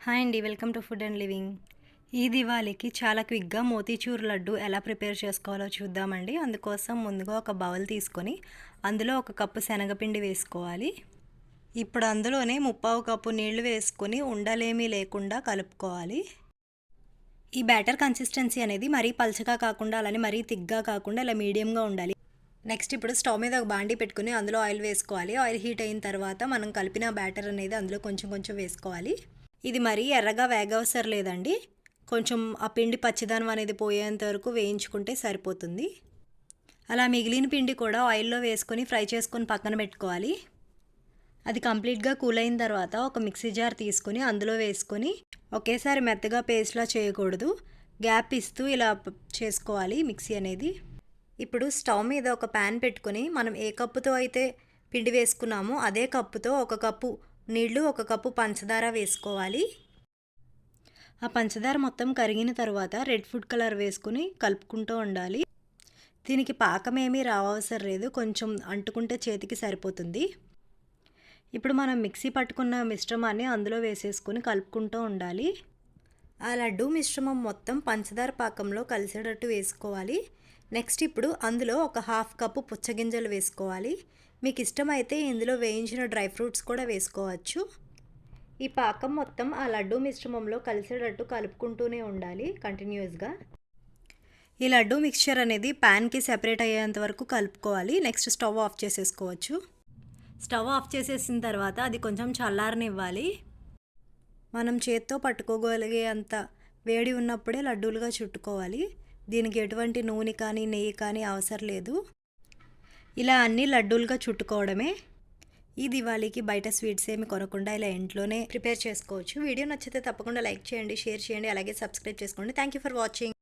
Hi అండి, welcome to food and living. ఈ దివాళీకి చాలా క్విక్గా మోతీచూర్ లడ్డు ఎలా ప్రిపేర్ చేసుకోవాలో చూద్దామండి. అందుకోసం ముందుగా ఒక బౌల్ తీసుకొని అందులో ఒక కప్పు శనగపిండి వేసుకోవాలి. ఇప్పుడు అందులోనే 1/4 కప్పు నీళ్లు వేసుకొని ఉండలేమీ లేకుండా కలుపుకోవాలి. ఈ బ్యాటర్ కన్సిస్టెన్సీ అనేది మరీ పల్చగా కాకుండా అలానే మరీ థిక్గా కాకుండా ఇలా మీడియంగా ఉండాలి. నెక్స్ట్ ఇప్పుడు స్టవ్ మీద ఒక బాండీ పెట్టుకుని అందులో ఆయిల్ వేసుకోవాలి. ఆయిల్ హీట్ అయిన తర్వాత మనం కలిపిన బ్యాటర్ అనేది అందులో కొంచెం కొంచెం వేసుకోవాలి. ఇది మరీ ఎర్రగా వేగవసరం లేదండి, కొంచెం ఆ పిండి పచ్చిదనం అనేది పోయేంత వరకు వేయించుకుంటే సరిపోతుంది. అలా మిగిలిన పిండి కూడా ఆయిల్లో వేసుకొని ఫ్రై చేసుకొని పక్కన పెట్టుకోవాలి. అది కంప్లీట్గా కూల్ అయిన తర్వాత ఒక మిక్సీ జార్ తీసుకొని అందులో వేసుకొని ఒకేసారి మెత్తగా పేస్ట్లా చేయకూడదు, గ్యాప్ ఇస్తూ ఇలా చేసుకోవాలి మిక్సీ అనేది. ఇప్పుడు స్టవ్ మీద ఒక ప్యాన్ పెట్టుకొని మనం ఏ కప్పుతో అయితే పిండి వేసుకున్నామో అదే కప్పుతో ఒక కప్పు నీళ్లు, ఒక కప్పు పంచదార వేసుకోవాలి. ఆ పంచదార మొత్తం కరిగిన తర్వాత రెడ్ ఫుడ్ కలర్ వేసుకుని కలుపుకుంటూ ఉండాలి. దీనికి పాకం ఏమీ రావసరం లేదు, కొంచెం అంటుకుంటే చేతికి సరిపోతుంది. ఇప్పుడు మనం మిక్సీ పట్టుకున్న మిశ్రమాన్ని అందులో వేసేసుకొని కలుపుకుంటూ ఉండాలి. ఆ లడ్డు మిశ్రమం మొత్తం పంచదార పాకంలో కలిసేటట్టు వేసుకోవాలి. నెక్స్ట్ ఇప్పుడు అందులో ఒక 1/2 కప్పు పుచ్చగింజలు వేసుకోవాలి. మీకు ఇష్టమైతే ఇందులో వేయించిన డ్రై ఫ్రూట్స్ కూడా వేసుకోవచ్చు. ఈ పాకం మొత్తం ఆ లడ్డు మిశ్రమంలో కలిసేటట్టు కలుపుకుంటూనే ఉండాలి కంటిన్యూస్గా. ఈ లడ్డు మిక్చర్ అనేది ప్యాన్కి సెపరేట్ అయ్యేంత వరకు కలుపుకోవాలి. నెక్స్ట్ స్టవ్ ఆఫ్ చేసేసుకోవచ్చు. స్టవ్ ఆఫ్ చేసేసిన తర్వాత అది కొంచెం చల్లారనివ్వాలి. మనం చేత్తో పట్టుకోగలిగే అంత వేడి ఉన్నప్పుడే లడ్డూలుగా చుట్టుకోవాలి. దీనికి ఎటువంటి నూనె కానీ నెయ్యి కానీ అవసరం లేదు. ఇలా అన్ని లడ్డూలుగా చుట్టుకోవడమే. ఈ దివాళీకి బయట స్వీట్స్ ఏమి కొనకుండా ఇలా ఇంట్లోనే ప్రిపేర్ చేసుకోవచ్చు. వీడియో నచ్చితే తప్పకుండా లైక్ చేయండి, షేర్ చేయండి, అలాగే సబ్స్క్రైబ్ చేసుకోండి. Thank you for watching.